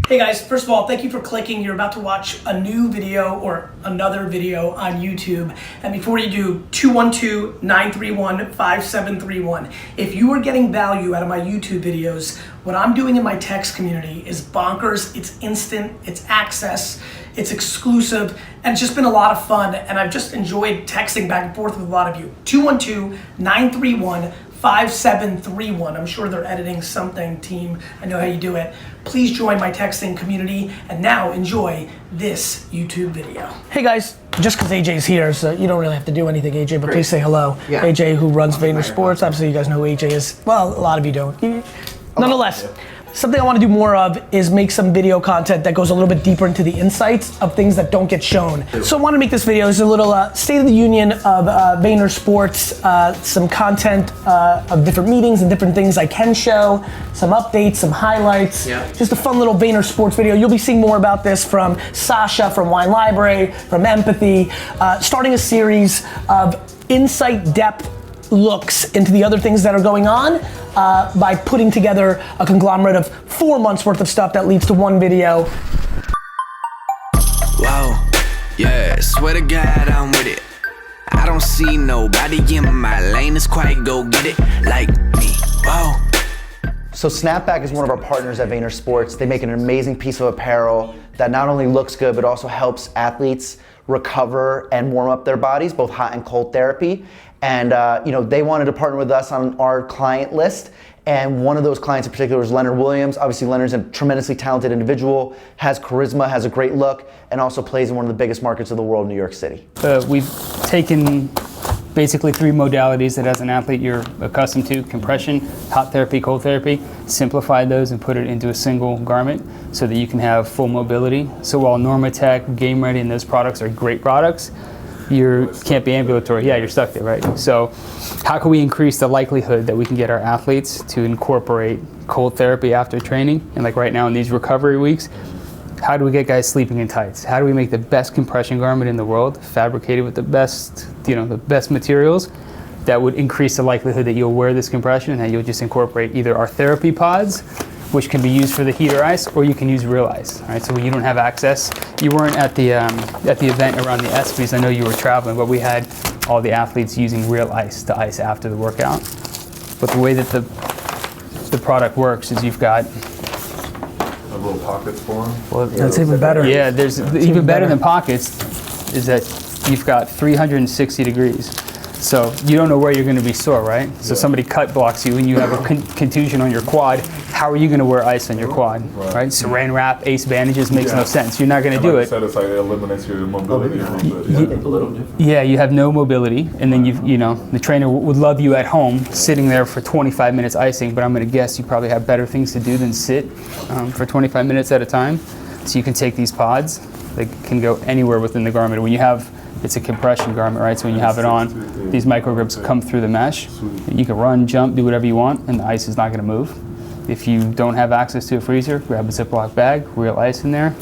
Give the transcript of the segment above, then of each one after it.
Hey guys, first of all, thank you for clicking. You're about to watch a new video or another video on YouTube. And before you do, 212-931-5731. If you are getting value out of my YouTube videos, what I'm doing in my text community is bonkers. It's instant, it's access, it's exclusive, and it's just been a lot of fun. And I've just enjoyed texting back and forth with a lot of you. 212-931-5731. I'm sure they're editing something, team. I know how you do it. Please join my texting community, and now enjoy this YouTube video. Hey guys, just because AJ's here, so you don't really have to do anything, AJ, but please say hello. Yeah. AJ, who runs VaynerSports. Obviously, you guys know who AJ is. Well, a lot of you don't. Nonetheless, something I want to do more of is make some video content that goes a little bit deeper into the insights of things that don't get shown. So I want to make this video. This is a little state of the union of VaynerSports, some content of different meetings and different things I can show, some updates, some highlights, just a fun little VaynerSports video. You'll be seeing more about this from Sasha, from Wine Library, from Empathy, starting a series of insight depth looks into the other things that are going on by putting together a conglomerate of 4 months worth of stuff that leads to one video. Whoa, yeah, swear to God I'm with it. I don't see nobody in my lane that's quite go get it like me, whoa. So Snapbac is one of our partners at VaynerSports. They make an amazing piece of apparel that not only looks good, but also helps athletes recover and warm up their bodies, both hot and cold therapy. And they wanted to partner with us on our client list. And one of those clients in particular was Leonard Williams. Obviously, Leonard's a tremendously talented individual, has charisma, has a great look, and also plays in one of the biggest markets of the world, New York City. We've taken basically 3 modalities that as an athlete you're accustomed to: compression, hot therapy, cold therapy, simplified those and put it into a single garment so that you can have full mobility. So while Normatec, Game Ready, and those products are great products, you can't be ambulatory. Yeah, you're stuck there, right? So how can we increase the likelihood that we can get our athletes to incorporate cold therapy after training? And like right now in these recovery weeks, how do we get guys sleeping in tights? How do we make the best compression garment in the world, fabricated with the best materials that would increase the likelihood that you'll wear this compression and that you'll just incorporate either our therapy pods, which can be used for the heat or ice, or you can use real ice. Right? So when you don't have access, you weren't at the event around the ESPYS. I know you were traveling, but we had all the athletes using real ice to ice after the workout. But the way that the product works is you've got little pockets for them. Well, that's even better. Yeah, there's even better than pockets is that you've got 360 degrees. So you don't know where you're going to be sore, right? So somebody cut blocks you and you have a contusion on your quad. How are you going to wear ice on your quad, right? Saran wrap, ace bandages makes no sense. You're not going to do it. It's like it eliminates your mobility a little bit. Yeah, you have no mobility, and then the trainer would love you at home sitting there for 25 minutes icing, but I'm going to guess you probably have better things to do than sit for 25 minutes at a time. So you can take these pods. They can go anywhere within the garment. When you have it's a compression garment, right? So when you have it on, these microgrips come through the mesh. You can run, jump, do whatever you want, and the ice is not going to move. If you don't have access to a freezer, grab a Ziploc bag, real ice in there,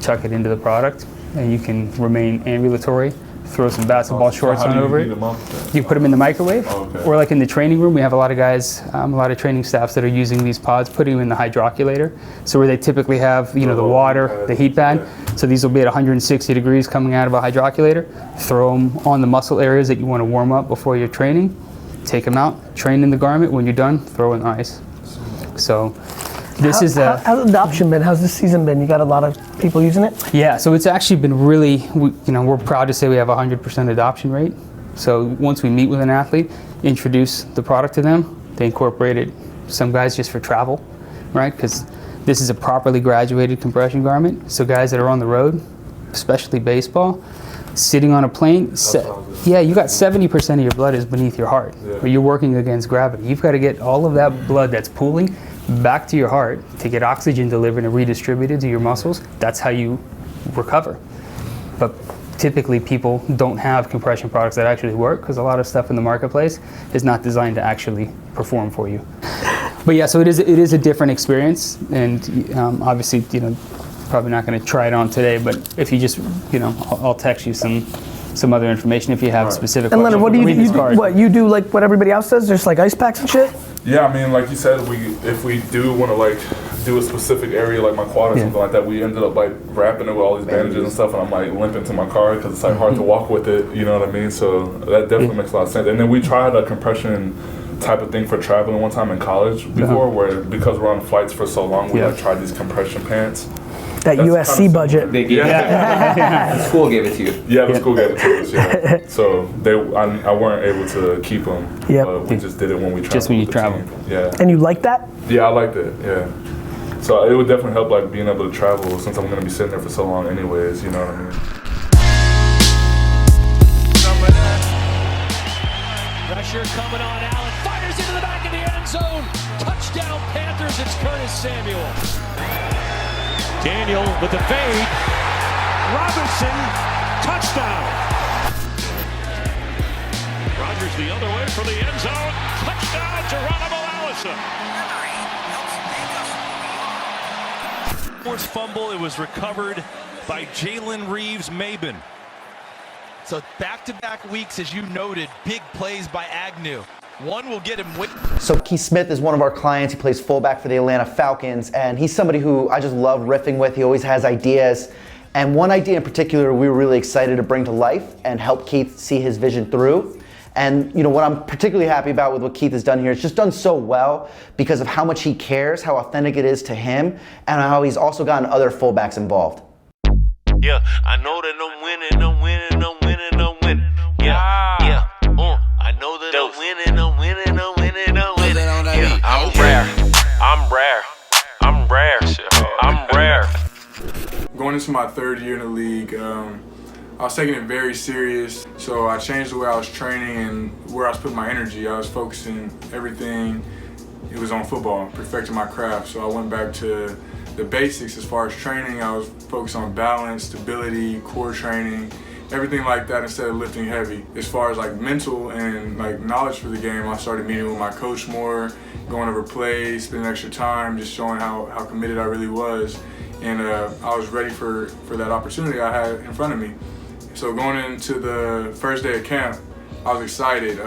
chuck it into the product, and you can remain ambulatory. Throw some basketball shorts on over it. You put them in the microwave, or like in the training room, we have a lot of guys, a lot of training staffs that are using these pods, putting them in the hydroculator. So where they typically have, the water, the heat pad. So these will be at 160 degrees coming out of a hydroculator. Throw them on the muscle areas that you want to warm up before your training. Take them out, train in the garment. When you're done, throw in ice. So this is how's adoption been? How's this season been? You got a lot of people using it? Yeah, so it's actually been really, we're proud to say we have a 100% adoption rate. So once we meet with an athlete, introduce the product to them, they incorporate it. Some guys just for travel, right? Because this is a properly graduated compression garment. So guys that are on the road, especially baseball, sitting on a plane, you got 70% of your blood is beneath your heart. But you're working against gravity. You've got to get all of that blood that's pooling back to your heart to get oxygen delivered and redistributed to your muscles. That's how you recover. But typically people don't have compression products that actually work because a lot of stuff in the marketplace is not designed to actually perform for you. But yeah, so it is a different experience, and obviously, probably not going to try it on today, but if you just, I'll text you some other information if you have specific questions. And Leonard, what do you do like what everybody else does, just like ice packs and shit? Yeah, I mean, like you said, if we do want to do a specific area like my quad or something like that. We ended up like wrapping it with all these bandages and stuff, and I'm like limping to my car because it's like hard to walk with it. You know what I mean? So that definitely makes a lot of sense. And then we tried a compression type of thing for traveling one time in college before, where because we're on flights for so long, we like tried these compression pants. That That's USC kind of budget. They gave the school gave it to you. Yeah, the school gave it to us. Yeah. So I weren't able to keep them. But we just did it when we traveled. Just when you with the travel. team. Yeah. And you like that? Yeah, I liked it. Yeah. So it would definitely help, like being able to travel since I'm going to be sitting there for so long, anyways. You know what I mean? Pressure coming on Allen. Fires into the back of the end zone. Touchdown Panthers. It's Curtis Samuel. Daniel with the fade. Robinson. Touchdown. Rodgers the other way for the end zone. Touchdown Geronimo Allison. Forced fumble. It was recovered by Jalen Reeves-Maybin. So back-to-back weeks, as you noted, big plays by Agnew. One will get him. So Keith Smith is one of our clients. He plays fullback for the Atlanta Falcons, and he's somebody who I just love riffing with. He always has ideas. And one idea in particular we were really excited to bring to life and help Keith see his vision through. And you know what I'm particularly happy about with what Keith has done here, it's just done so well because of how much he cares, how authentic it is to him, and how he's also gotten other fullbacks involved. Yeah, I know that I'm winning, I'm winning, I'm winning, I'm winning. Yeah, yeah, I know that I'm winning, I'm winning, I'm winning, I'm winning. Yeah, I'm rare, I'm rare, I'm rare, I'm rare. Going into my third year in the league, I was taking it very serious. So I changed the way I was training and where I was putting my energy. I was focusing everything, it was on football, perfecting my craft. So I went back to the basics as far as training. I was focused on balance, stability, core training, everything like that instead of lifting heavy. As far as like mental and like knowledge for the game, I started meeting with my coach more, going over plays, spending extra time, just showing how committed I really was. And I was ready for that opportunity I had in front of me. So going into the first day of camp, I was excited,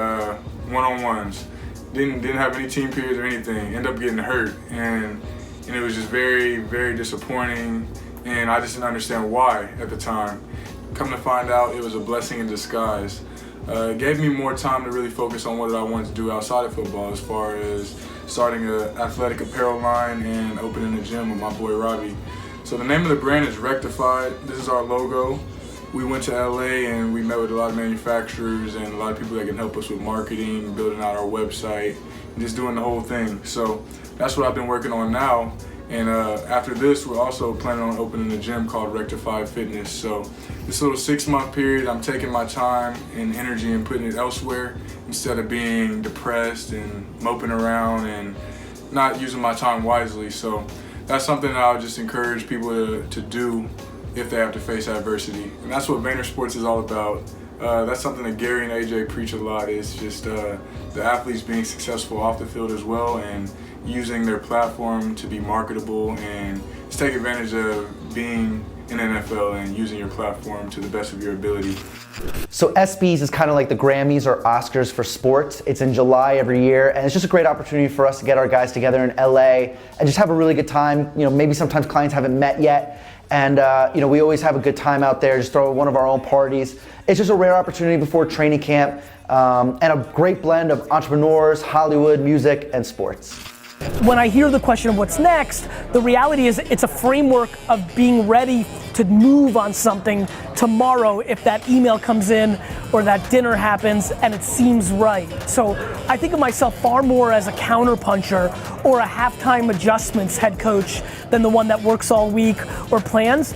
one-on-ones. Didn't have any team periods or anything, ended up getting hurt. And it was just very, very disappointing, and I just didn't understand why at the time. Come to find out, it was a blessing in disguise. It gave me more time to really focus on what I wanted to do outside of football, as far as starting an athletic apparel line and opening a gym with my boy Robbie. So the name of the brand is Rectified. This is our logo. We went to LA and we met with a lot of manufacturers and a lot of people that can help us with marketing, building out our website, and just doing the whole thing. So that's what I've been working on now. And after this, we're also planning on opening a gym called Rectified Fitness. So this little 6-month period, I'm taking my time and energy and putting it elsewhere instead of being depressed and moping around and not using my time wisely. So that's something that I would just encourage people to do if they have to face adversity. And that's what VaynerSports is all about. That's something that Gary and AJ preach a lot, is just the athletes being successful off the field as well and using their platform to be marketable and just take advantage of being in NFL and using your platform to the best of your ability. So ESPYS is kind of like the Grammys or Oscars for sports. It's in July every year, and it's just a great opportunity for us to get our guys together in LA and just have a really good time. You know, maybe sometimes clients haven't met yet, and you know, we always have a good time out there, just throw one of our own parties. It's just a rare opportunity before training camp, and a great blend of entrepreneurs, Hollywood, music, and sports. When I hear the question of what's next, the reality is it's a framework of being ready to move on something tomorrow if that email comes in or that dinner happens and it seems right. So I think of myself far more as a counterpuncher or a halftime adjustments head coach than the one that works all week or plans.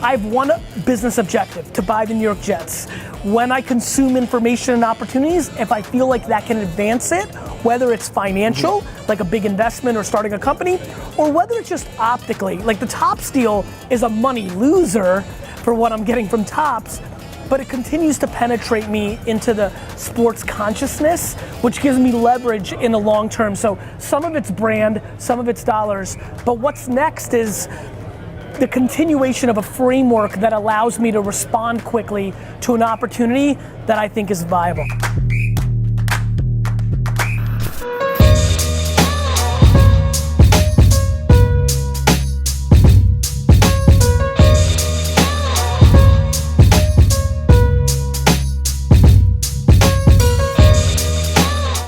I have one business objective: to buy the New York Jets. When I consume information and opportunities, if I feel like that can advance it, whether it's financial, like a big investment or starting a company, or whether it's just optically, like the Topps deal is a money loser for what I'm getting from Topps, but it continues to penetrate me into the sports consciousness, which gives me leverage in the long term. So some of it's brand, some of it's dollars, but what's next is the continuation of a framework that allows me to respond quickly to an opportunity that I think is viable.